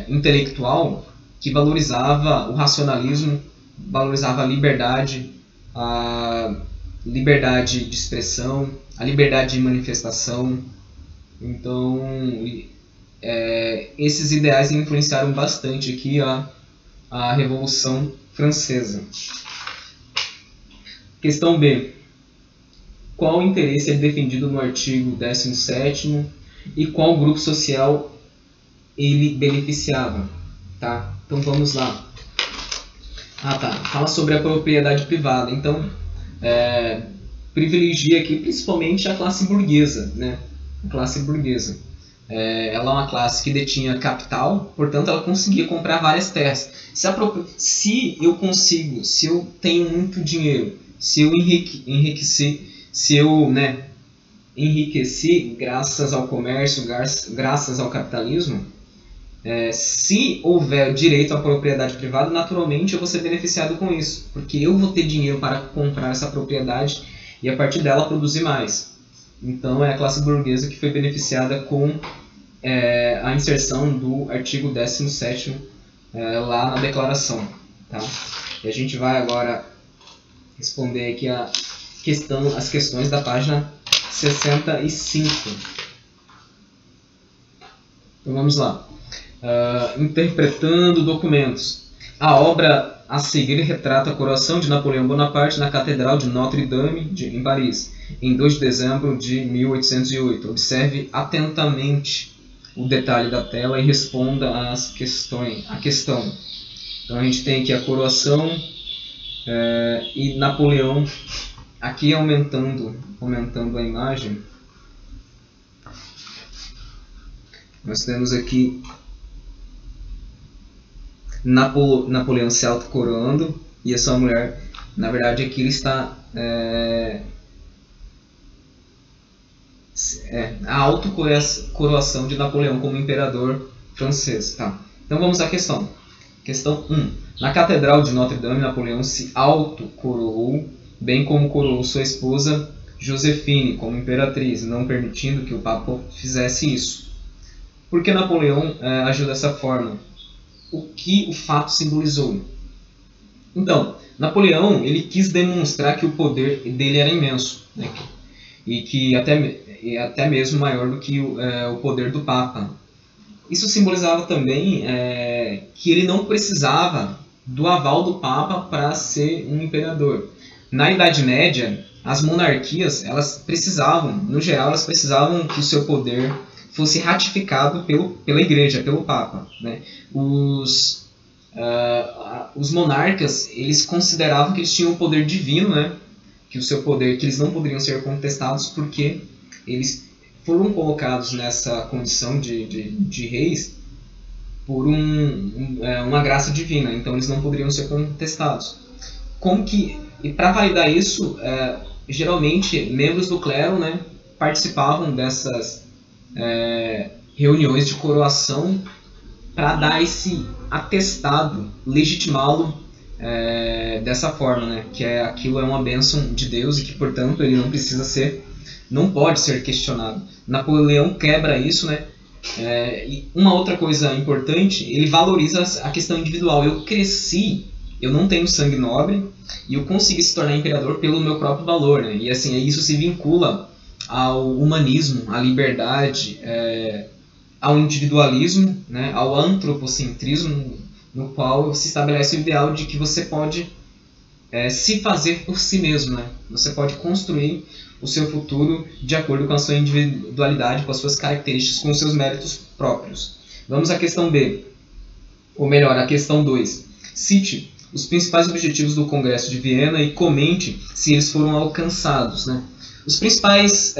intelectual que valorizava o racionalismo, valorizava a liberdade de expressão, a liberdade de manifestação. Então, esses ideais influenciaram bastante aqui a Revolução Francesa. Questão B. Qual interesse é defendido no artigo 17º e qual grupo social ele beneficiava? Tá? Então vamos lá. Fala sobre a propriedade privada. Então, privilegia aqui principalmente a classe burguesa, né? A classe burguesa. Ela é uma classe que detinha capital, portanto ela conseguia comprar várias terras. Se eu tenho muito dinheiro, se eu enriqueci graças ao comércio, graças ao capitalismo, se houver direito à propriedade privada, naturalmente eu vou ser beneficiado com isso, porque eu vou ter dinheiro para comprar essa propriedade e a partir dela produzir mais. Então é a classe burguesa que foi beneficiada com a inserção do artigo 17º lá na declaração. Tá? E a gente vai agora responder aqui as questões da página 65. Então vamos lá. Interpretando documentos. A obra a seguir retrata a coroação de Napoleão Bonaparte na Catedral de Notre-Dame, em Paris, em 2 de dezembro de 1808. Observe atentamente o detalhe da tela e responda a questão. Então a gente tem aqui a coroação e Napoleão. Aqui aumentando a imagem, nós temos aqui Napoleão se autocoroando e a sua mulher. Na verdade, aqui ele está a autocoroação de Napoleão como imperador francês. Tá? Então vamos à questão. Questão 1. Na Catedral de Notre-Dame, Napoleão se autocoroou, bem como coroou sua esposa Josefine como imperatriz, não permitindo que o Papa fizesse isso. Por que Napoleão agiu dessa forma? O que o fato simbolizou? Então, Napoleão ele quis demonstrar que o poder dele era imenso, né? E que até mesmo maior do que o poder do Papa. Isso simbolizava também que ele não precisava do aval do Papa para ser um imperador. Na Idade Média, as monarquias, no geral, elas precisavam que o seu poder fosse ratificado pela Igreja, pelo Papa, né? Os monarcas, eles consideravam que eles tinham o poder divino, né? Que eles não poderiam ser contestados porque eles foram colocados nessa condição de reis por uma graça divina, então eles não poderiam ser contestados. E para validar isso, geralmente membros do clero, né, participavam dessas reuniões de coroação para dar esse atestado, legitimá-lo dessa forma, né, que aquilo é uma bênção de Deus e que, portanto, ele não pode ser questionado. Napoleão quebra isso, né? E uma outra coisa importante, ele valoriza a questão individual. Eu não tenho sangue nobre e eu consegui se tornar imperador pelo meu próprio valor, né? E assim, isso se vincula ao humanismo, à liberdade, ao individualismo, né? Ao antropocentrismo, no qual se estabelece o ideal de que você pode se fazer por si mesmo, né? Você pode construir o seu futuro de acordo com a sua individualidade, com as suas características, com os seus méritos próprios. Vamos à questão B, ou melhor, à questão 2. Cite os principais objetivos do Congresso de Viena e comente se eles foram alcançados, né? Os principais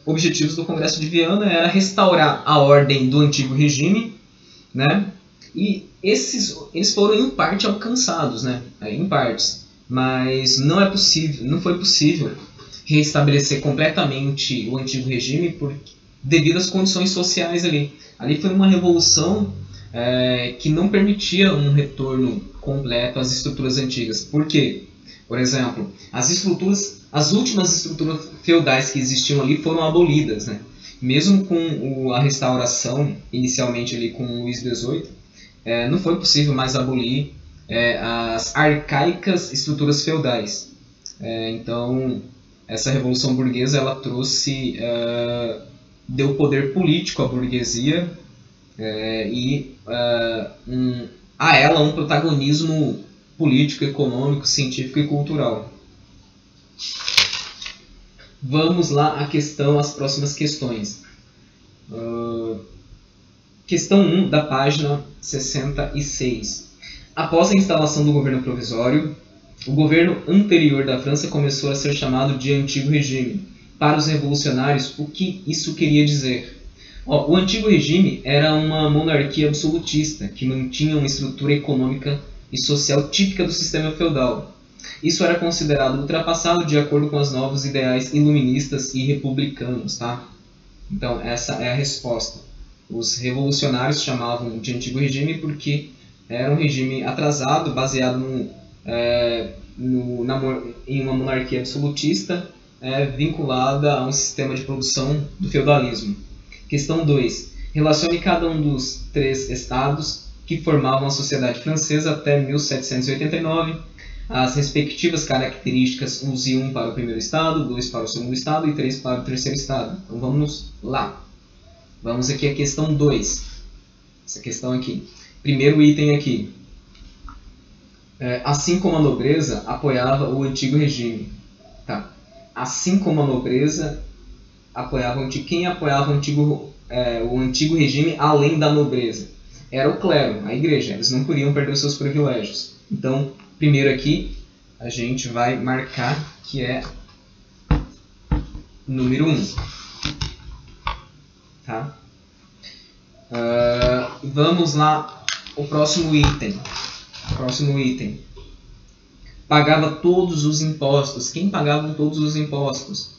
objetivos do Congresso de Viena era restaurar a ordem do antigo regime, né? E eles foram em parte alcançados, né? Em partes, mas não foi possível restabelecer completamente o antigo regime devido às condições sociais ali. Ali foi uma revolução que não permitia um retorno completo às estruturas antigas. Por quê? Por exemplo, as últimas estruturas feudais que existiam ali foram abolidas, né? Mesmo com a restauração, inicialmente ali com Luís XVIII, não foi possível mais abolir as arcaicas estruturas feudais. Então, essa revolução burguesa ela deu poder político à burguesia e a ela um protagonismo político, econômico, científico e cultural. Vamos lá às próximas questões. Questão 1 da página 66. Após a instalação do governo provisório, o governo anterior da França começou a ser chamado de Antigo Regime. Para os revolucionários, o que isso queria dizer? O Antigo Regime era uma monarquia absolutista, que mantinha uma estrutura econômica e social típica do sistema feudal. Isso era considerado ultrapassado de acordo com os novos ideais iluministas e republicanos. Tá? Então, essa é a resposta. Os revolucionários chamavam de Antigo Regime porque era um regime atrasado, baseado em uma monarquia absolutista vinculada a um sistema de produção do feudalismo. Questão 2. Relacione cada um dos 3 estados que formavam a sociedade francesa até 1789, as respectivas características, use 1 para o primeiro estado, 2 para o segundo estado e 3 para o terceiro estado. Então vamos lá. Vamos aqui à questão 2. Essa questão aqui. Primeiro item aqui. Assim como a nobreza apoiava o antigo regime. Tá. Assim como a nobreza apoiava quem apoiava o antigo regime além da nobreza? Era o clero, a igreja. Eles não podiam perder os seus privilégios. Então, primeiro aqui, a gente vai marcar que é número 1. Tá? Vamos lá, o próximo item. Pagava todos os impostos. Quem pagava todos os impostos?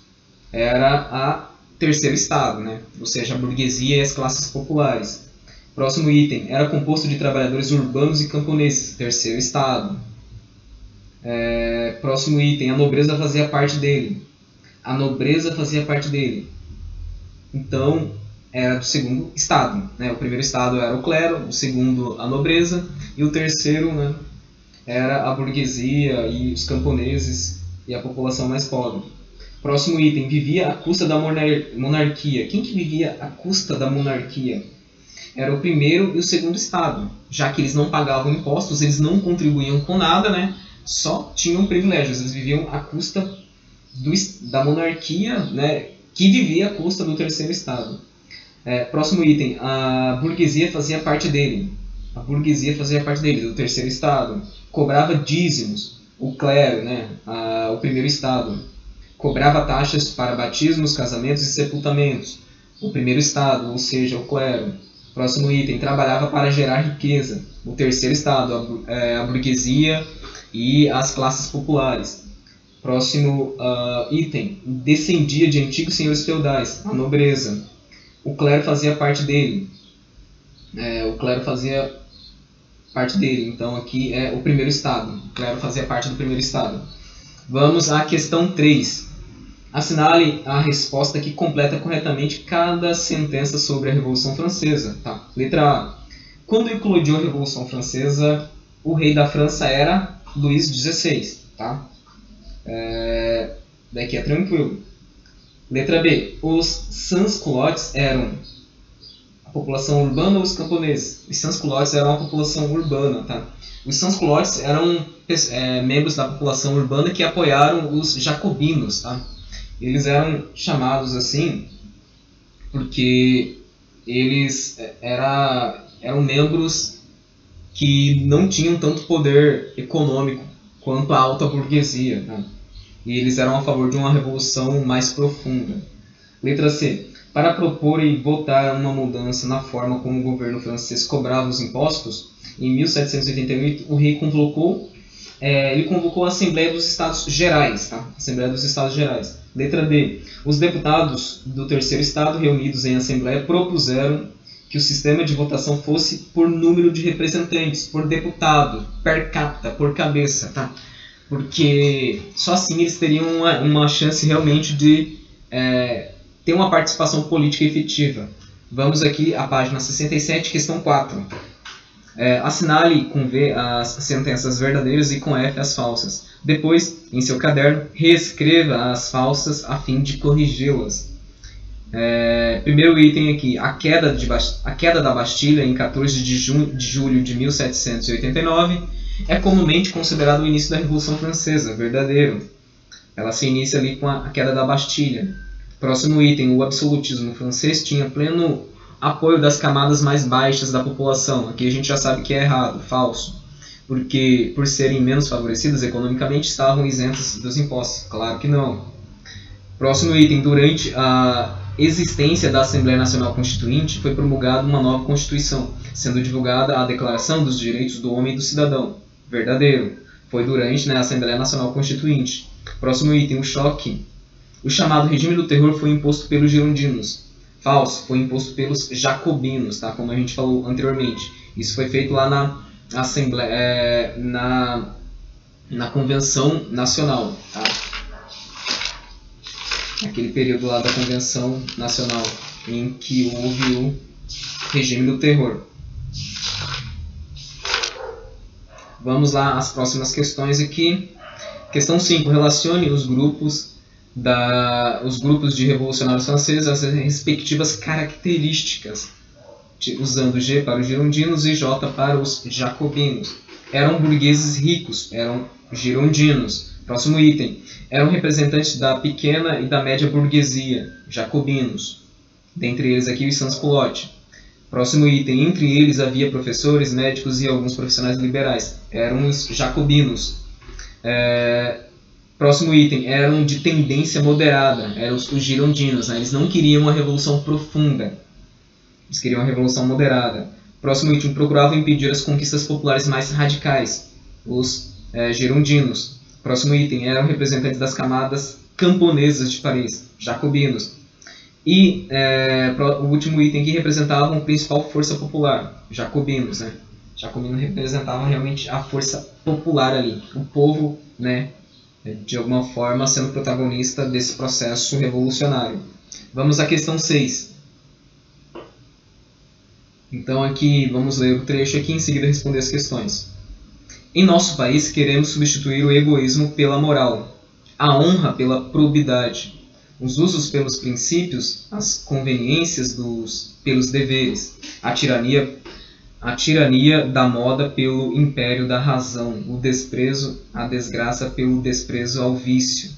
Era a terceiro estado, né? Ou seja, a burguesia e as classes populares. Próximo item. Era composto de trabalhadores urbanos e camponeses. Terceiro estado. Próximo item. A nobreza fazia parte dele. Então, era do segundo estado, né? O primeiro estado era o clero, o segundo a nobreza e o terceiro, né, era a burguesia e os camponeses e a população mais pobre. Próximo item, vivia à custa da monarquia. Quem que vivia à custa da monarquia? Era o primeiro e o segundo estado, já que eles não pagavam impostos, eles não contribuíam com nada, né? Só tinham privilégios, eles viviam à custa da monarquia, né, que vivia à custa do terceiro estado. Próximo item, a burguesia fazia parte dele. Do terceiro estado. Cobrava dízimos, o clero, né, o primeiro estado. Cobrava taxas para batismos, casamentos e sepultamentos, o primeiro estado, ou seja, o clero. Próximo item, trabalhava para gerar riqueza, o terceiro estado, a burguesia e as classes populares. Próximo item, descendia de antigos senhores feudais, a nobreza. O clero fazia parte dele. Então aqui é o primeiro estado. O clero fazia parte do primeiro estado. Vamos à questão 3. Assinale a resposta que completa corretamente cada sentença sobre a Revolução Francesa. Tá. Letra A. Quando eclodiu a Revolução Francesa, o rei da França era Luís XVI. Tá? Daqui é tranquilo. Letra B. Os sans-culottes eram a população urbana ou os camponeses? Os sans-culottes eram a população urbana. Tá? Os sans-culottes eram membros da população urbana que apoiaram os jacobinos. Tá? Eles eram chamados assim porque eles eram membros que não tinham tanto poder econômico quanto a alta burguesia. Tá? E eles eram a favor de uma revolução mais profunda. Letra C. Para propor e votar uma mudança na forma como o governo francês cobrava os impostos, em 1788 o rei convocou a Assembleia dos Estados Gerais. Tá? Assembleia dos Estados Gerais. Letra D. Os deputados do terceiro estado reunidos em assembleia propuseram que o sistema de votação fosse por número de representantes, por deputado, per capita, por cabeça. Tá? Porque só assim eles teriam uma chance realmente de ter uma participação política efetiva. Vamos aqui à página 67, questão 4. Assinale com V as sentenças verdadeiras e com F as falsas. Depois, em seu caderno, reescreva as falsas a fim de corrigi-las. Primeiro item aqui, a queda da Bastilha em 14 de julho de 1789 é comumente considerado o início da Revolução Francesa, verdadeiro. Ela se inicia ali com a queda da Bastilha. Próximo item, o absolutismo francês tinha pleno apoio das camadas mais baixas da população. Aqui a gente já sabe que é errado, falso. Porque por serem menos favorecidas economicamente estavam isentas dos impostos. Claro que não. Próximo item, durante a existência da Assembleia Nacional Constituinte foi promulgada uma nova Constituição, sendo divulgada a Declaração dos Direitos do Homem e do Cidadão. Verdadeiro. Foi durante a Assembleia Nacional Constituinte. Próximo item, o choque. O chamado regime do terror foi imposto pelos girondinos. Falso. Foi imposto pelos jacobinos, tá? Como a gente falou anteriormente. Isso foi feito lá na Assembleia, na Convenção Nacional. Tá? Naquele período lá da Convenção Nacional, em que houve regime do terror. Vamos lá às próximas questões aqui. Questão 5. Relacione os grupos de revolucionários franceses às respectivas características, usando G para os girondinos e J para os jacobinos. Eram burgueses ricos, eram girondinos. Próximo item. Eram representantes da pequena e da média burguesia, jacobinos. Dentre eles aqui os sans-culottes. Próximo item. Entre eles havia professores, médicos e alguns profissionais liberais. Eram os jacobinos. Próximo item. Eram de tendência moderada. Eram os girondinos. Né? Eles não queriam uma revolução profunda. Eles queriam uma revolução moderada. Próximo item. Procuravam impedir as conquistas populares mais radicais. Os girondinos. Próximo item. Eram representantes das camadas camponesas de Paris. Jacobinos. E o último item aqui representavam a principal força popular, jacobinos, né? Jacobinos representavam realmente a força popular ali, o povo, né, de alguma forma sendo protagonista desse processo revolucionário. Vamos à questão 6. Então aqui vamos ler o trecho aqui e em seguida responder as questões. Em nosso país queremos substituir o egoísmo pela moral, a honra pela probidade, os usos pelos princípios, as conveniências pelos deveres, a tirania da moda pelo império da razão, o desprezo, a desgraça pelo desprezo ao vício,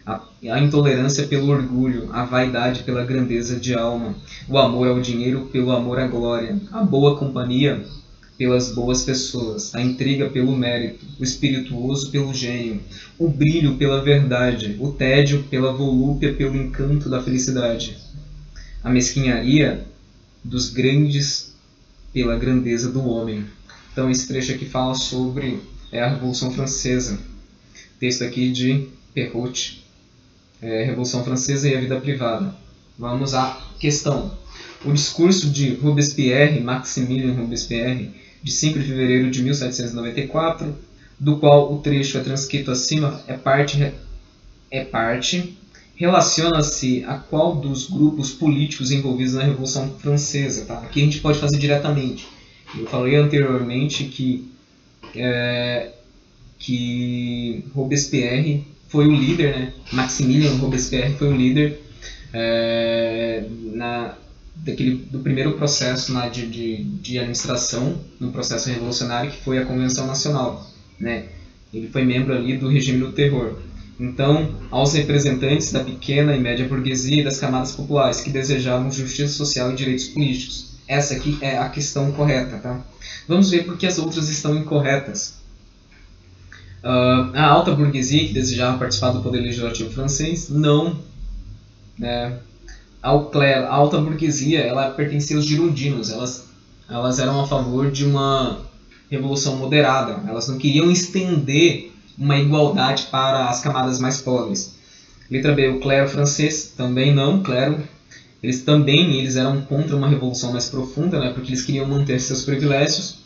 a intolerância pelo orgulho, a vaidade pela grandeza de alma, o amor ao dinheiro pelo amor à glória, a boa companhia pelas boas pessoas, a intriga pelo mérito, o espirituoso pelo gênio, o brilho pela verdade, o tédio pela volúpia pelo encanto da felicidade, a mesquinharia dos grandes pela grandeza do homem. Então esse trecho aqui fala sobre a Revolução Francesa. Texto aqui de Perrault, Revolução Francesa e a Vida Privada. Vamos à questão. O discurso de Robespierre, Maximilien Robespierre, de 5 de fevereiro de 1794, do qual o trecho é transcrito acima, relaciona-se a qual dos grupos políticos envolvidos na Revolução Francesa. Tá? Aqui a gente pode fazer diretamente. Eu falei anteriormente que Robespierre foi o líder, né? Maximilien Robespierre foi o líder do primeiro processo de administração no processo revolucionário, que foi a Convenção Nacional, né? Ele foi membro ali do regime do terror. Então, aos representantes da pequena e média burguesia e das camadas populares que desejavam justiça social e direitos políticos. Essa aqui é a questão correta, tá? Vamos ver por que as outras estão incorretas. A alta burguesia que desejava participar do poder legislativo francês, não, né? Ao clero, a alta burguesia, ela pertencia aos girondinos, elas eram a favor de uma revolução moderada, elas não queriam estender uma igualdade para as camadas mais pobres. Letra B, o clero francês, também não, clero, eles eram contra uma revolução mais profunda, né, porque eles queriam manter seus privilégios.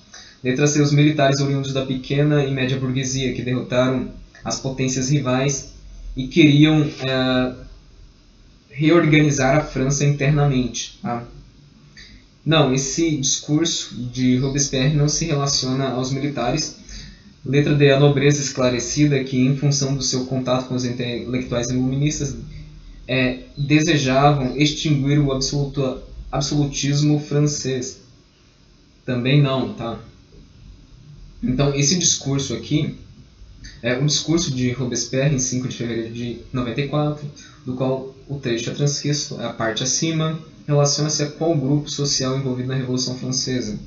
Letra C, os militares oriundos da pequena e média burguesia, que derrotaram as potências rivais e queriam reorganizar a França internamente. Tá? Não, esse discurso de Robespierre não se relaciona aos militares. Letra D, a nobreza esclarecida, que em função do seu contato com os intelectuais iluministas desejavam extinguir o absolutismo francês. Também não, tá? Então, esse discurso aqui é um discurso de Robespierre em 5 de fevereiro de 94, do qual o trecho é transcrito, a parte acima, relaciona-se a qual grupo social envolvido na Revolução Francesa.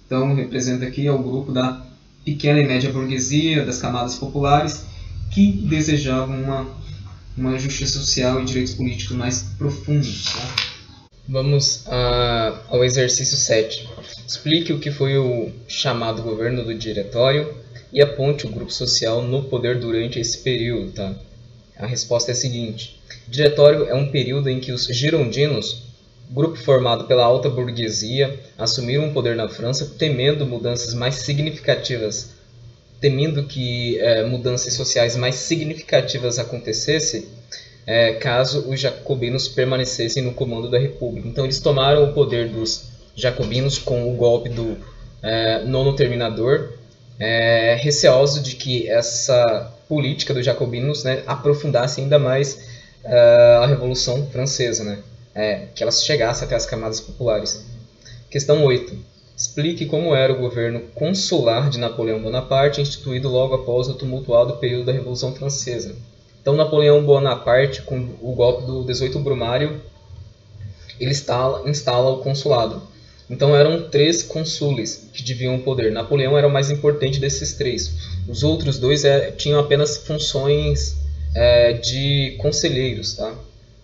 Então, representa aqui o grupo da pequena e média burguesia, das camadas populares, que desejavam uma justiça social e direitos políticos mais profundos. Tá? Vamos ao exercício 7. Explique o que foi o chamado governo do Diretório e aponte o grupo social no poder durante esse período. Tá? A resposta é a seguinte. Diretório é um período em que os girondinos, grupo formado pela alta burguesia, assumiram o poder na França temendo mudanças mais significativas, temendo que mudanças sociais mais significativas acontecessem, caso os jacobinos permanecessem no comando da República. Então eles tomaram o poder dos jacobinos com o golpe do nono terminador, receoso de que essa política dos jacobinos, né, aprofundasse ainda mais a Revolução Francesa, né, que ela chegasse até as camadas populares. Questão 8. Explique como era o governo consular de Napoleão Bonaparte, instituído logo após o tumultuado período da Revolução Francesa. Então, Napoleão Bonaparte, com o golpe do 18 Brumário, ele instala o consulado. Então, eram 3 cônsules que dividiam o poder. Napoleão era o mais importante desses 3. Os outros 2 tinham apenas funções de conselheiros. Tá?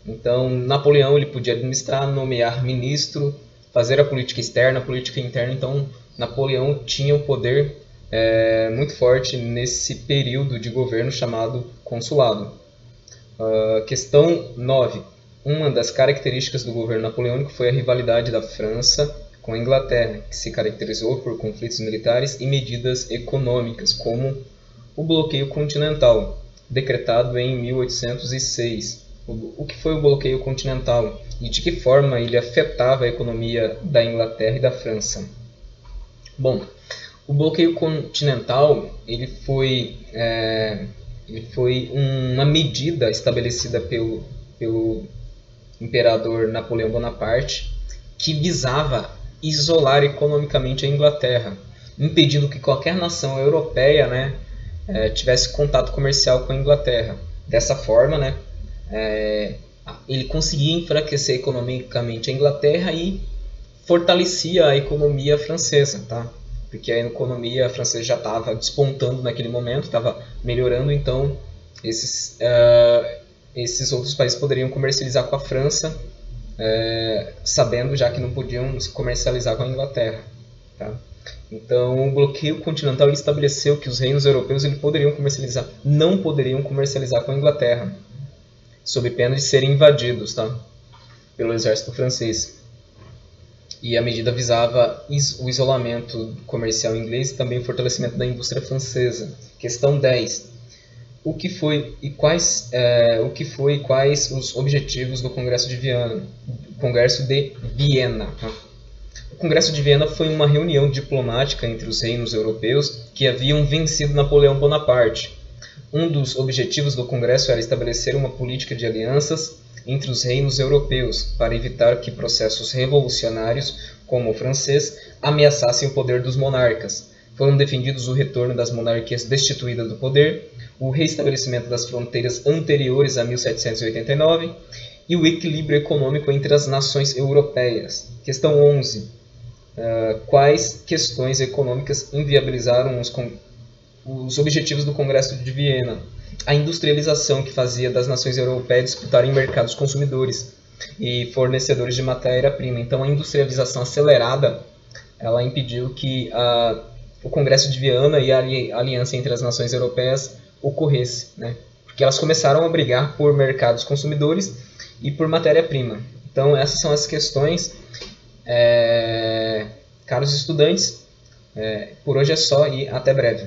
Então, Napoleão ele podia administrar, nomear ministro, fazer a política externa, a política interna. Então, Napoleão tinha um poder muito forte nesse período de governo chamado consulado. Questão 9. Uma das características do governo napoleônico foi a rivalidade da França com a Inglaterra, que se caracterizou por conflitos militares e medidas econômicas, como o bloqueio continental, decretado em 1806. O que foi o bloqueio continental e de que forma ele afetava a economia da Inglaterra e da França? Bom, o bloqueio continental ele foi uma medida estabelecida pelo imperador Napoleão Bonaparte, que visava isolar economicamente a Inglaterra, impedindo que qualquer nação europeia, né, tivesse contato comercial com a Inglaterra. Dessa forma, né, ele conseguia enfraquecer economicamente a Inglaterra e fortalecia a economia francesa, tá? Porque a economia francesa já estava despontando naquele momento, estava melhorando, então esses outros países poderiam comercializar com a França, sabendo já que não podiam comercializar com a Inglaterra. Tá? Então o bloqueio continental ele estabeleceu que os reinos europeus não poderiam comercializar com a Inglaterra, sob pena de serem invadidos, tá? Pelo exército francês. E a medida visava o isolamento comercial inglês e também o fortalecimento da indústria francesa. Questão 10. O que foi e quais os objetivos do Congresso de Viena? O Congresso de Viena foi uma reunião diplomática entre os reinos europeus que haviam vencido Napoleão Bonaparte. Um dos objetivos do Congresso era estabelecer uma política de alianças entre os reinos europeus para evitar que processos revolucionários, como o francês, ameaçassem o poder dos monarcas. Foram defendidos o retorno das monarquias destituídas do poder, o reestabelecimento das fronteiras anteriores a 1789 e o equilíbrio econômico entre as nações europeias. Questão 11. Quais questões econômicas inviabilizaram os objetivos do Congresso de Viena? A industrialização, que fazia das nações europeias disputarem mercados consumidores e fornecedores de matéria-prima. Então, a industrialização acelerada ela impediu que o Congresso de Viena e a aliança entre as nações europeias ocorresse, né? Porque elas começaram a brigar por mercados consumidores e por matéria-prima. Então, essas são as questões. Caros estudantes, por hoje é só e até breve.